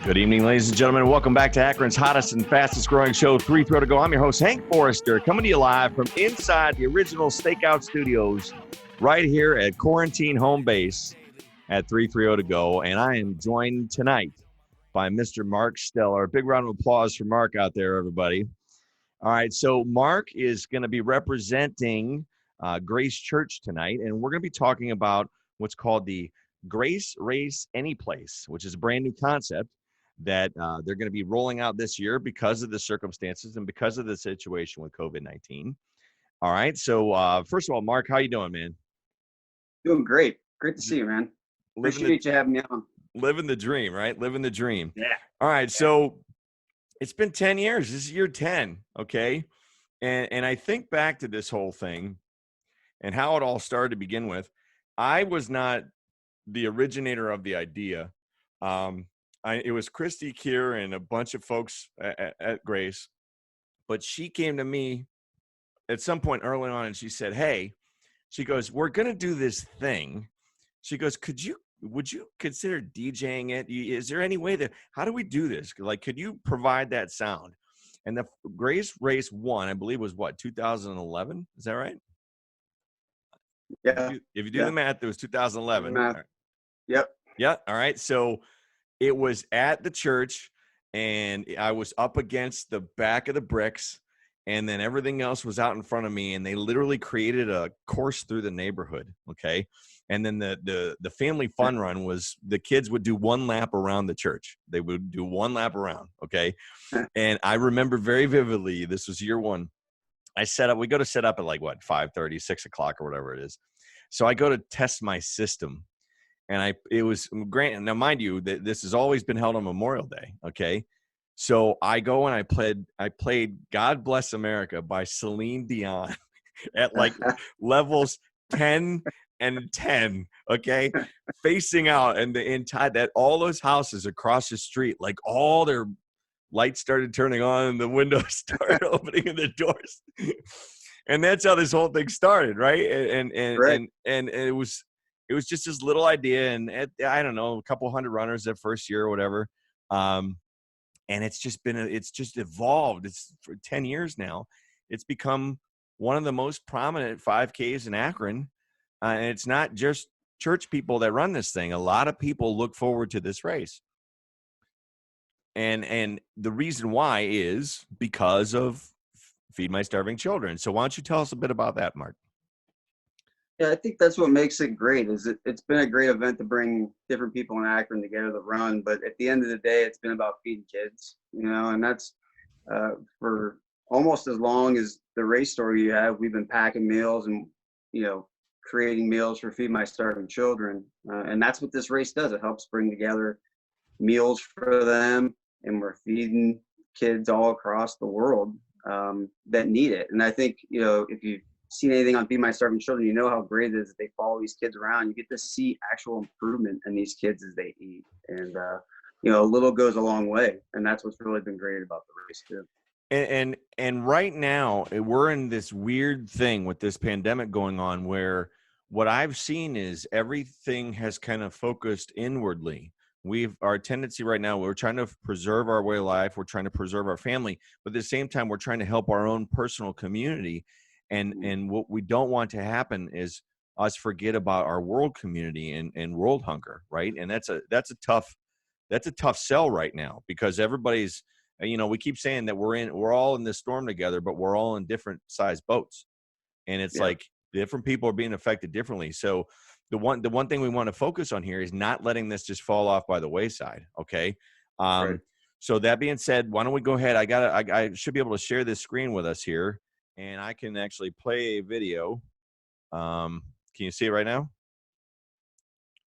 Good evening, ladies and gentlemen. Welcome back to Akron's hottest and fastest growing show, 3 Throw to Go. I'm your host, Hank Forrester, coming to you live from inside the original Stakeout Studios right here at Quarantine Home Base at 330 to Go. And I am joined tonight by Mr. Mark Stellar. Big round of applause for Mark out there, everybody. All right, so Mark is going to be representing Grace Church tonight, and we're going to be talking about what's called the Grace Race Anyplace, which is a brand new concept that they're going to be rolling out this year because of the circumstances and because of the situation with COVID-19. All right. So first of all, Mark, how you doing, man? Doing great. Great to see you, man. Appreciate you having me on. Living the dream, right? Living the dream. Yeah. All right. So it's been 10 years. This is year 10. Okay. And I think back to this whole thing and how it all started to begin with. I was not the originator of the idea. It was Christy Kier and a bunch of folks at Grace, but she came to me at some point early on and she said, hey, she goes, we're going to do this thing. She goes, would you consider DJing it? Is there any way how do we do this? Like, could you provide that sound? And the Grace Race 1, I believe was what, 2011? Is that right? Yeah. If you do the math, it was 2011. Math. Right. Yep. Yeah. All right. So it was at the church and I was up against the back of the bricks and then everything else was out in front of me and they literally created a course through the neighborhood. Okay. And then the family fun run was the kids would do one lap around the church. They would do one lap around. Okay. And I remember very vividly, this was year one. We go to set up at like what, 5:30, 6 o'clock or whatever it is. So I go to test my system. And it was great. Now, mind you, that this has always been held on Memorial Day. Okay. So I go and I played God Bless America by Celine Dion at like levels 10 and 10. Okay. Facing out and that all those houses across the street, like all their lights started turning on and the windows started opening and the doors. And that's how this whole thing started. Right. And it was just this little idea, and I don't know, a couple hundred runners that first year or whatever, and it's just evolved. It's for 10 years now. It's become one of the most prominent 5Ks in Akron, and it's not just church people that run this thing. A lot of people look forward to this race, and the reason why is because of Feed My Starving Children. So why don't you tell us a bit about that, Mark? Yeah, I think that's what makes it great. It's been a great event to bring different people in Akron together to run. But at the end of the day, it's been about feeding kids, and that's for almost as long as the race story you have. We've been packing meals and, creating meals for Feed My Starving Children. And that's what this race does. It helps bring together meals for them. And we're feeding kids all across the world that need it. And I think, if you seen anything on Feed My Starving Children, you know how great it is that they follow these kids around. You get to see actual improvement in these kids as they eat. And, a little goes a long way. And that's what's really been great about the race too. And right now we're in this weird thing with this pandemic going on where what I've seen is everything has kind of focused inwardly. Our tendency right now, we're trying to preserve our way of life. We're trying to preserve our family, but at the same time, we're trying to help our own personal community. And what we don't want to happen is us forget about our world community and world hunger, right? And that's a tough sell right now because everybody's, we keep saying that we're all in this storm together, but we're all in different size boats, and it's like different people are being affected differently. So the one thing we want to focus on here is not letting this just fall off by the wayside. Okay. Right. So that being said, why don't we go ahead? I should be able to share this screen with us here. And I can actually play a video. Can you see it right now?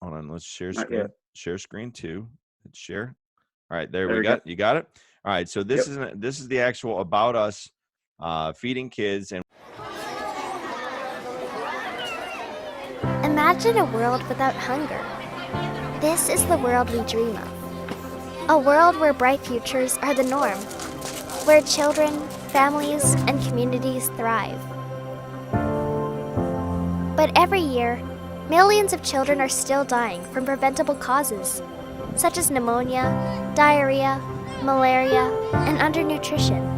Hold on, let's share screen. Yet. Share screen 2. Let's share. All right, there we go. You got it? All right, so this is the actual About Us feeding kids. And imagine a world without hunger. This is the world we dream of. A world where bright futures are the norm, where children, families, and communities thrive. But every year, millions of children are still dying from preventable causes. such as pneumonia, diarrhea, malaria, and undernutrition.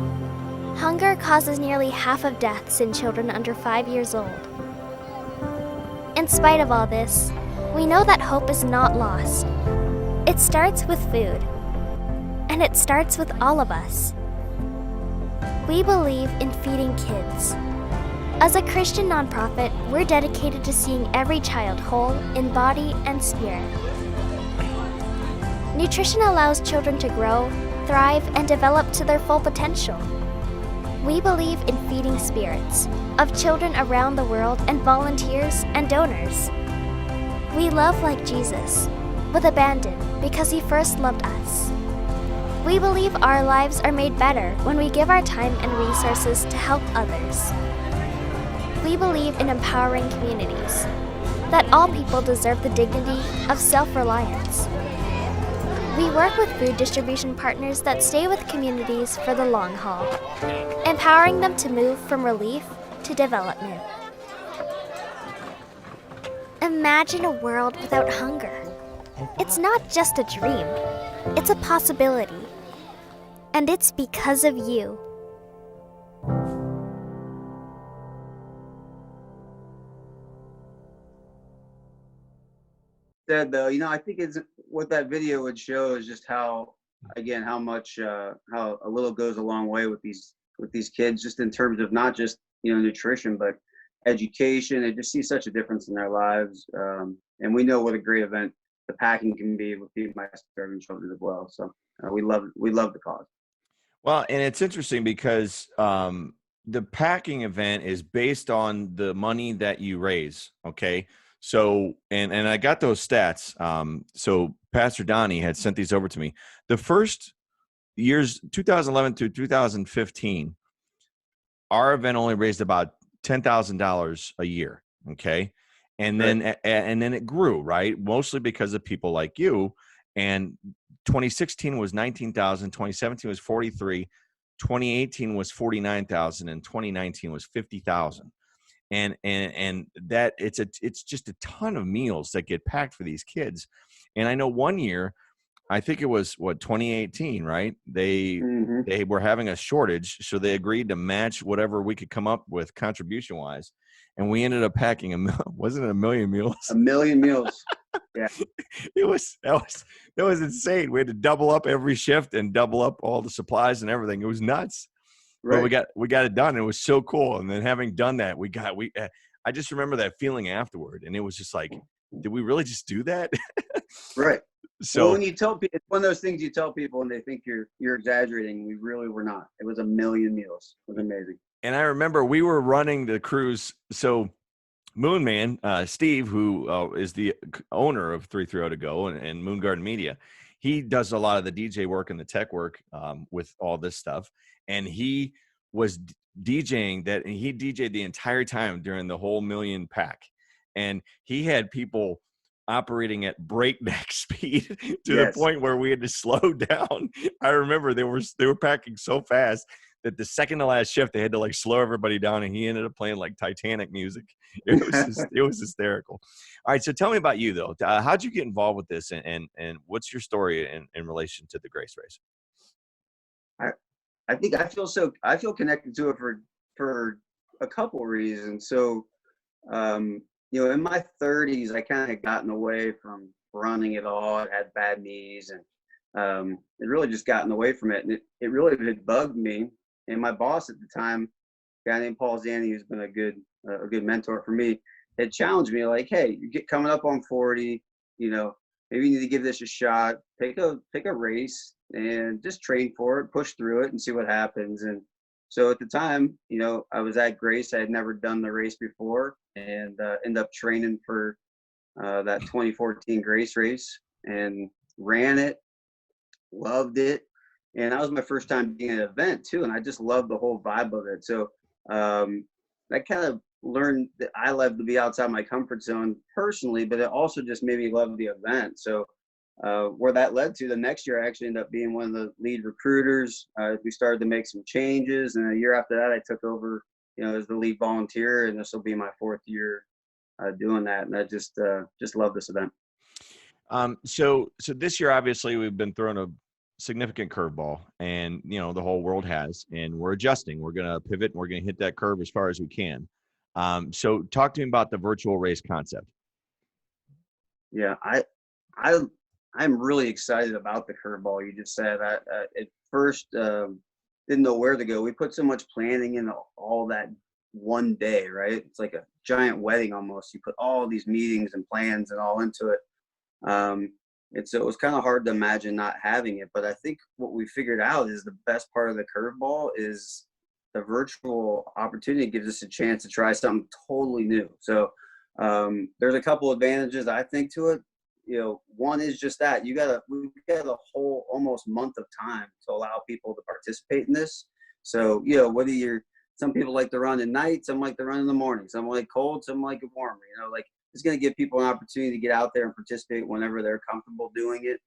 Hunger causes nearly half of deaths in children under 5 years old. In spite of all this, we know that hope is not lost. It starts with food, and it starts with all of us. We believe in feeding kids. As a Christian nonprofit, we're dedicated to seeing every child whole in body and spirit. Nutrition allows children to grow, thrive, and develop to their full potential. We believe in feeding spirits of children around the world and volunteers and donors. We love like Jesus, but abandon because he first loved us. We believe our lives are made better when we give our time and resources to help others. We believe in empowering communities, that all people deserve the dignity of self-reliance. We work with food distribution partners that stay with communities for the long haul, empowering them to move from relief to development. Imagine a world without hunger. It's not just a dream, it's a possibility. And it's because of you. Said though, I think it's what that video would show is just how, again, how much how a little goes a long way with these kids, just in terms of not just nutrition, but education. They just see such a difference in their lives, and we know what a great event the packing can be with Feed My Starving Children as well. So we love the cause. Well, and it's interesting because the packing event is based on the money that you raise. Okay. So, and I got those stats. So Pastor Donnie had sent these over to me. The first years, 2011 to 2015, our event only raised about $10,000 a year. Okay. And then, and then it grew, right? Mostly because of people like you. And 2016 was 19,000, 2017 was 43, 2018 was 49,000, and 2019 was 50,000. And that it's just a ton of meals that get packed for these kids. And I know one year, I think it was 2018, right? They were having a shortage, so they agreed to match whatever we could come up with contribution wise, and we ended up packing wasn't it 1 million meals? 1 million meals. Yeah, that was insane. We had to double up every shift and double up all the supplies and everything. It was nuts. right. But we got it done. It was so cool. And then having done that, I just remember that feeling afterward, and it was just like, did we really just do that? Right. So well, when you tell people, it's one of those things you tell people and they think you're exaggerating. We really were not. It was 1 million meals. It was amazing. And I remember we were running the cruise. So Moon Man, Steve, who is the owner of 330 to Go and Moon Garden Media, he does a lot of the DJ work and the tech work with all this stuff. And he was DJing that, and he DJ'd the entire time during the whole million pack. And he had people operating at breakneck speed to the point where we had to slow down. I remember they were packing so fast that the second to last shift, they had to like slow everybody down, and he ended up playing like Titanic music. It was hysterical. All right. So tell me about you though. How'd you get involved with this, and what's your story in relation to the Grace Race? I think I feel connected to it for a couple reasons. So, in my 30s, I kind of gotten away from running at all. I had bad knees, and it really just gotten away from it. And it really had bugged me. And my boss at the time, a guy named Paul Zanni, who's been a good mentor for me, had challenged me like, hey, you get coming up on 40, maybe you need to give this a shot. Pick a race and just train for it, push through it, and see what happens. And so at the time, I was at Grace. I had never done the race before, and ended up training for that 2014 Grace race and ran it, loved it. And that was my first time being at an event too. And I just loved the whole vibe of it. So I kind of learned that I love to be outside my comfort zone personally, but it also just made me love the event. So where that led to, the next year I actually ended up being one of the lead recruiters. We started to make some changes, and a year after that I took over as the lead volunteer, and this will be my 4th year doing that. And I just love this event. So this year, obviously, we've been thrown a significant curveball, and the whole world has, and we're adjusting. We're going to pivot, and we're going to hit that curve as far as we can. So talk to me about the virtual race concept. Yeah, I I'm really excited about the curveball you just said. I at first didn't know where to go. We put so much planning into all that one day, right? It's like a giant wedding almost. You put all these meetings and plans and all into it. Um, and so it was kind of hard to imagine not having it. But I think what we figured out is the best part of the curveball is the virtual opportunity gives us a chance to try something totally new. So there's a couple advantages I think to it. One is just that we've got a whole almost month of time to allow people to participate in this. So, whether some people like to run at night, some like to run in the morning, some like cold, some like it warm, like it's going to give people an opportunity to get out there and participate whenever they're comfortable doing it.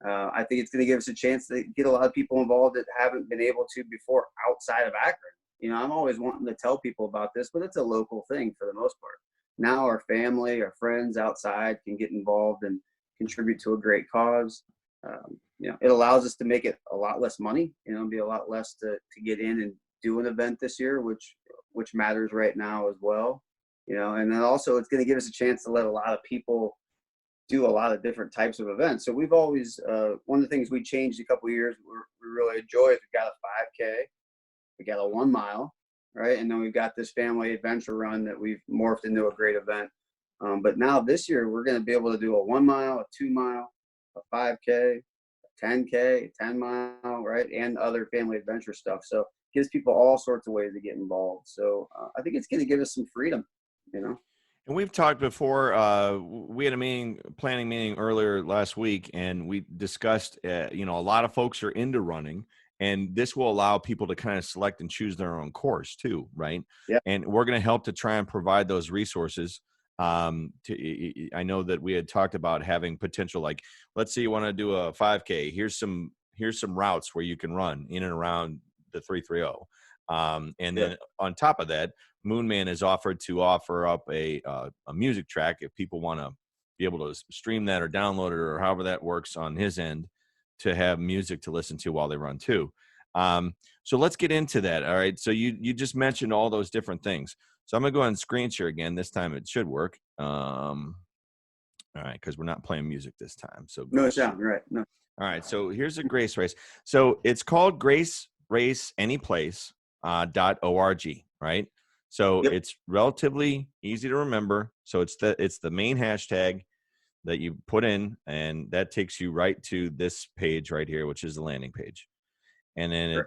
I think it's going to give us a chance to get a lot of people involved that haven't been able to before outside of Akron. I'm always wanting to tell people about this, but it's a local thing for the most part. Now our family, our friends outside can get involved and contribute to a great cause. It allows us to make it a lot less money, be a lot less to get in and do an event this year, which matters right now as well. And then also it's going to give us a chance to let a lot of people do a lot of different types of events. So we've always, one of the things we changed a couple of years we really enjoy is we've got a 5K, we got a 1 mile, right? And then we've got this family adventure run that we've morphed into a great event. But now this year, we're going to be able to do a 1 mile, a 2 mile, a 5K, a 10K, 10 mile, right? And other family adventure stuff. So it gives people all sorts of ways to get involved. So I think it's going to give us some freedom, And we've talked before. We had a planning meeting earlier last week, and we discussed, a lot of folks are into running, and this will allow people to kind of select and choose their own course too, right? Yeah. And we're going to help to try and provide those resources. I know that we had talked about having potential, like, let's say you want to do a 5K. Here's some routes where you can run in and around the 330. And then on top of that, Moonman has offered to offer up a music track if people want to be able to stream that or download it or however that works on his end, to have music to listen to while they run too. So let's get into that. All right. So you just mentioned all those different things. So I'm going to go ahead and screen share again. This time it should work. All right. Because we're not playing music this time. So no sound, right? No. All right. So here's a Grace Race. So it's called Grace Race Anyplace .org, right? So it's relatively easy to remember. So it's the main hashtag that you put in, and that takes you right to this page right here, which is the landing page. And then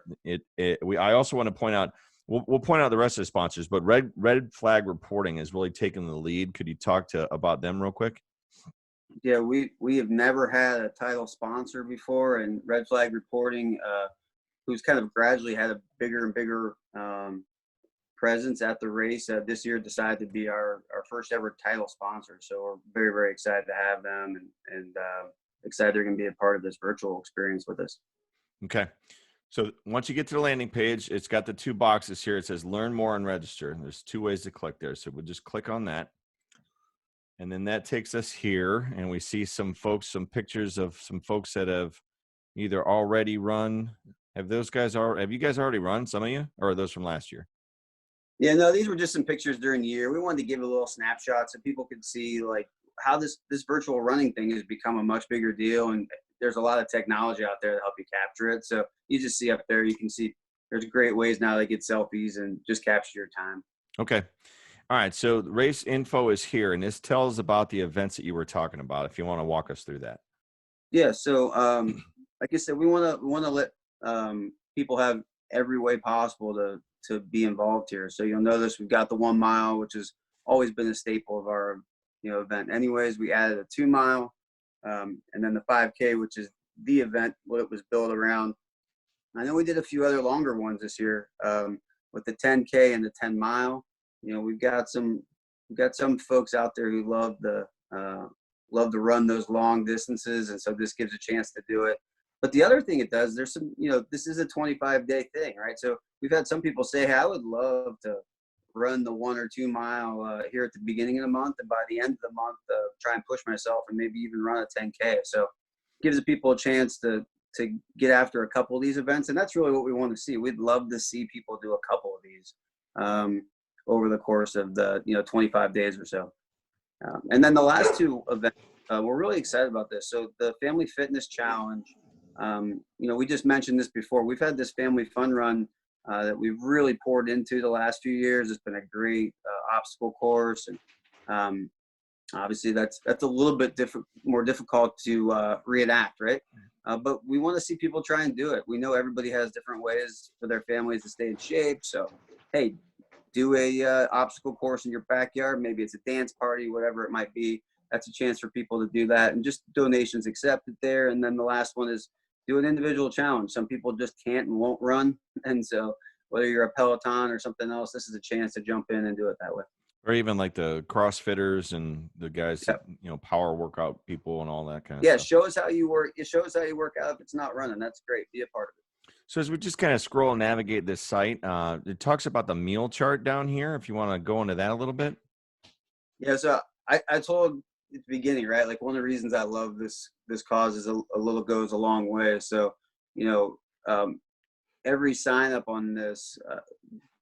I also want to point out, we'll point out the rest of the sponsors, but Red Flag Reporting has really taken the lead. Could you talk about them real quick? Yeah, we have never had a title sponsor before, and Red Flag Reporting, who's kind of gradually had a bigger and bigger presence at the race, this year decided to be our first ever title sponsor. So we're very, very excited to have them, and excited they're going to be a part of this virtual experience with us. Okay. So once you get to the landing page, it's got the two boxes here. It says learn more and register. There's two ways to click there. So we'll just click on that. And then that takes us here, and we see some pictures of some folks that have either already run. Have you guys already run, some of you, or are those from last year? Yeah, no, these were just some pictures during the year. We wanted to give a little snapshot so people could see like how this virtual running thing has become a much bigger deal, and there's a lot of technology out there to help you capture it. So you just see up there, you can see there's great ways now to get selfies and just capture your time. Okay. All right. So the race info is here, and this tells about the events that you were talking about. If you want to walk us through that. Yeah. So like I said, we want to let people have every way possible to be involved here. So you'll notice we've got the 1 mile, which has always been a staple of our event. Anyways, we added a 2 mile, and then the 5K, which is the event what it was built around. I know we did a few other longer ones this year with the 10K and the 10 mile. We've got some folks out there who love to run those long distances, and so this gives a chance to do it. But the other thing it does, there's some, this is a 25-day thing, right? So we've had some people say, hey, I would love to run the 1 or 2 mile here at the beginning of the month, and by the end of the month, try and push myself and maybe even run a 10K. So it gives the people a chance to get after a couple of these events, and that's really what we want to see. We'd love to see people do a couple of these over the course of the 25 days or so. And then the last 2 events, we're really excited about this. So the Family Fitness Challenge, we just mentioned this before. We've had this family fun run that we've really poured into the last few years. It's been a great obstacle course, and obviously that's a little bit more difficult to reenact, right? But we want to see people try and do it. We know everybody has different ways for their families to stay in shape. So, hey, do a obstacle course in your backyard. Maybe it's a dance party, whatever it might be. That's a chance for people to do that, and just donations accepted there. And then the last one is do an individual challenge. Some people just can't and won't run, and so whether you're a Peloton or something else, this is a chance to jump in and do it that way. Or even like the CrossFitters and the guys, Yep. Power workout people and all that kind of Yeah, stuff. show us how you work. It shows how you work out if it's not running. That's great. Be a part of it. So as we just kind of scroll and navigate this site, it talks about the meal chart down here. If you want to go into that a little bit. Yeah, so I told at the beginning, right? Like one of the reasons I love this cause is a little goes a long way. So, every sign up on this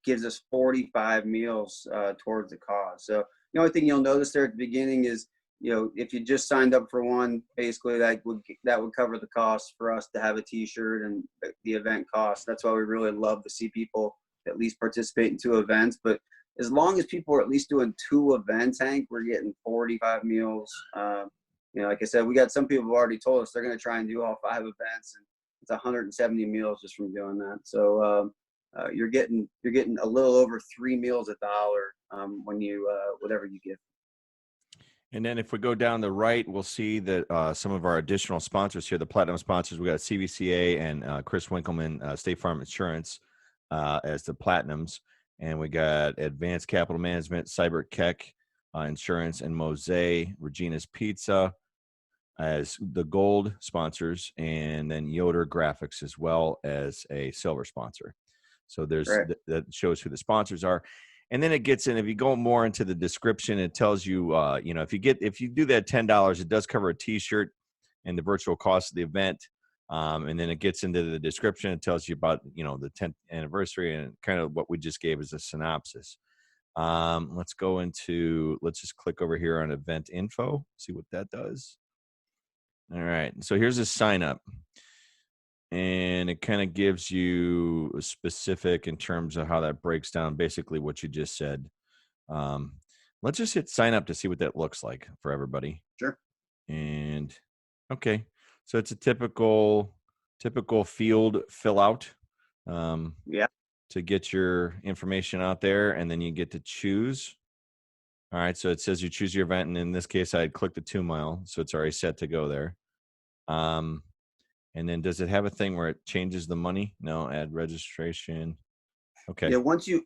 gives us 45 meals towards the cause. So the only thing you'll notice there at the beginning is, if you just signed up for one, basically that would cover the cost for us to have a T-shirt and the event cost. That's why we really love to see people at least participate in 2 events. But as long as people are at least doing 2 events, Hank, we're getting 45 meals. Like I said, we got some people who've already told us they're going to try and do all 5 events, and it's 170 meals just from doing that. So you're getting a little over 3 meals $1 when you whatever you give. And then if we go down the right, we'll see that some of our additional sponsors here, the platinum sponsors, we got CVCA and Chris Winkleman, State Farm Insurance as the platinums. And we got Advanced Capital Management, Cyber Keck Insurance, and Mose, Regina's Pizza as the gold sponsors, and then Yoder Graphics as well as a silver sponsor. So there's that shows who the sponsors are. And then it gets in, if you go more into the description, it tells you, if you do that $10, it does cover a T-shirt and the virtual cost of the event. And then it gets into the description. It tells you about, the 10th anniversary, and kind of what we just gave as a synopsis. Let's just click over here on event info, see what that does. All right. So here's a sign up. And it kind of gives you a specific in terms of how that breaks down, basically what you just said. Let's just hit sign up to see what that looks like for everybody. Sure. And okay, so it's a typical field fill out. To get your information out there, and then you get to choose. All right, so it says you choose your event, and in this case, I'd click the 2 mile, so it's already set to go there. And then does it have a thing where it changes the money? No, add registration. Okay. Yeah, once you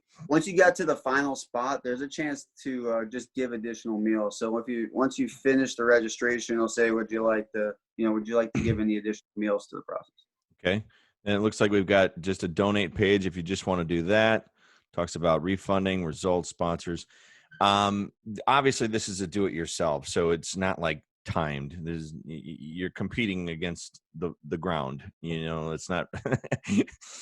got to the final spot, there's a chance to just give additional meals. So once you finish the registration, it'll say, would you like to give any additional meals to the process? Okay. And it looks like we've got just a donate page if you just want to do that. Talks about refunding, results, sponsors. Obviously this is a do-it-yourself, so it's not like timed. You're competing against the ground. It's not.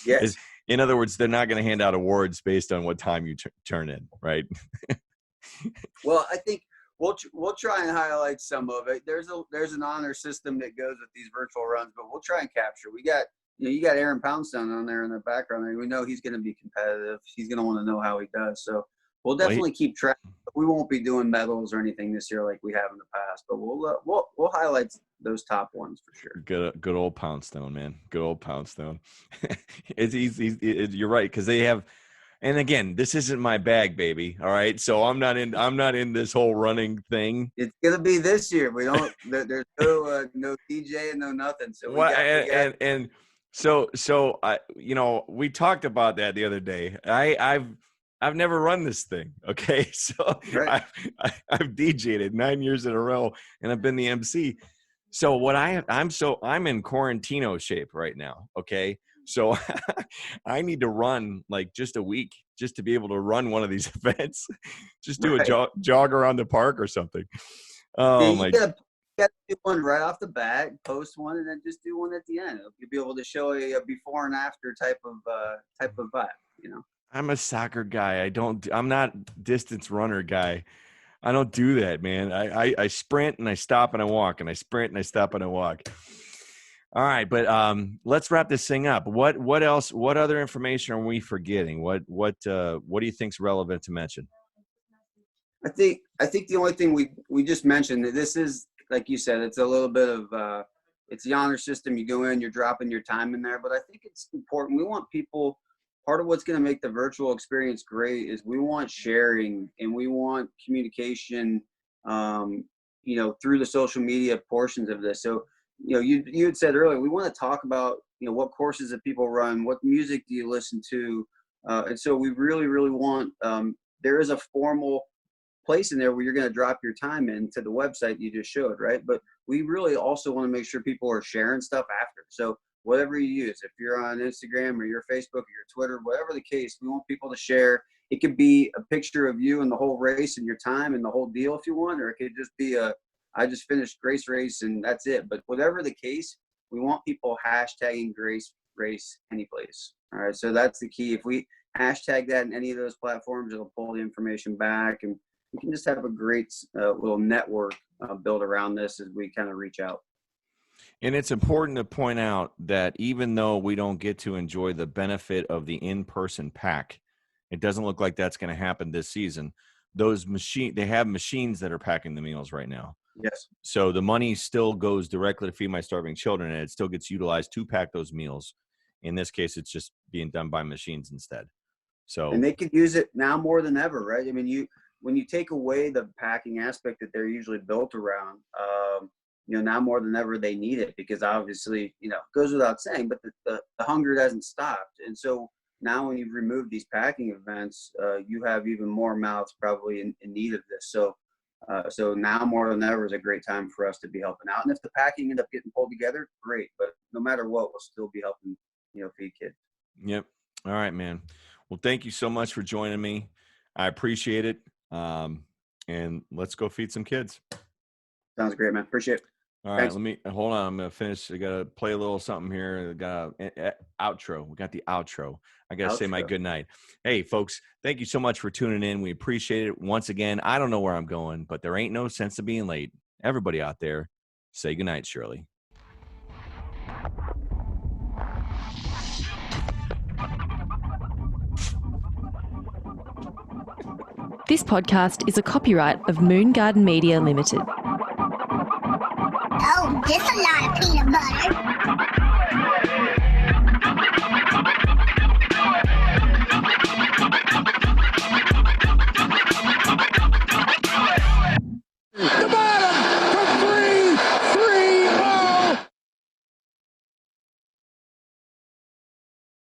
Yes. In other words, they're not going to hand out awards based on what time you turn in, right? Well, I think we'll try and highlight some of it. There's an honor system that goes with these virtual runs, but we'll try and capture. We got you got Aaron Poundstone on there in the background, and we know he's going to be competitive. He's going to want to know how he does. So we'll definitely keep track. We won't be doing medals or anything this year like we have in the past, but we'll highlight those top ones for sure. Good old Poundstone, man. Good old Poundstone. You're right, because they have. And again, this isn't my bag, baby. All right, so I'm not in this whole running thing. It's gonna be this year. We don't. There's no DJ and no nothing. So So I, we talked about that the other day. I've never run this thing. Okay, so right. I've DJ'd it 9 years in a row, and I've been the MC. So I'm in Quarantino shape right now. Okay. So I need to run like just a week just to be able to run one of these events. Just do a jog around the park or something. Oh Yeah, my! you gotta do one right off the bat, post one, and then just do one at the end. You'll be able to show a before and after type of vibe, you know. I'm a soccer guy. I'm not distance runner guy. I don't do that, man. I sprint and I stop and I walk, and I sprint and I stop and I walk. All right, but let's wrap this thing up. What else? What other information are we forgetting? What do you think's relevant to mention? I think the only thing we just mentioned, that this is, like you said, it's a little bit of it's the honor system. You go in, you're dropping your time in there, but I think it's important. We want people. Part of what's going to make the virtual experience great is we want sharing and we want communication, through the social media portions of this. So, you had said earlier, we want to talk about, what courses that people run, what music do you listen to? And so we really, really want, there is a formal place in there where you're going to drop your time into the website you just showed, right? But we really also want to make sure people are sharing stuff after. So whatever you use, if you're on Instagram or your Facebook or your Twitter, whatever the case, we want people to share. It could be a picture of you and the whole race and your time and the whole deal if you want, or it could just be I just finished Grace Race and that's it. But whatever the case, we want people hashtagging Grace Race Anyplace. All right, so that's the key. If we hashtag that in any of those platforms, it'll pull the information back, and we can just have a great little network built around this as we kind of reach out. And it's important to point out that even though we don't get to enjoy the benefit of the in-person pack, it doesn't look like that's going to happen this season. They have machines that are packing the meals right now. Yes. So the money still goes directly to Feed My Starving Children, and it still gets utilized to pack those meals. In this case, it's just being done by machines instead. So, and they could use it now more than ever, right? I mean, when you take away the packing aspect that they're usually built around, now more than ever they need it, because obviously, it goes without saying, but the hunger hasn't stopped. And so now when you've removed these packing events, you have even more mouths probably in need of this. So now more than ever is a great time for us to be helping out. And if the packing end up getting pulled together, great. But no matter what, we'll still be helping, feed kids. Yep. All right, man. Well, thank you so much for joining me. I appreciate it. And let's go feed some kids. Sounds great, man. Appreciate it. All right, let me hold on. I'm gonna finish. I gotta play a little something here. I got an outro. We got the outro. I gotta say my good night. Hey, folks, thank you so much for tuning in. We appreciate it. Once again, I don't know where I'm going, but there ain't no sense of being late. Everybody out there, say good night, Shirley. This podcast is a copyright of Moon Garden Media Limited. Oh, this a lot of peanut butter.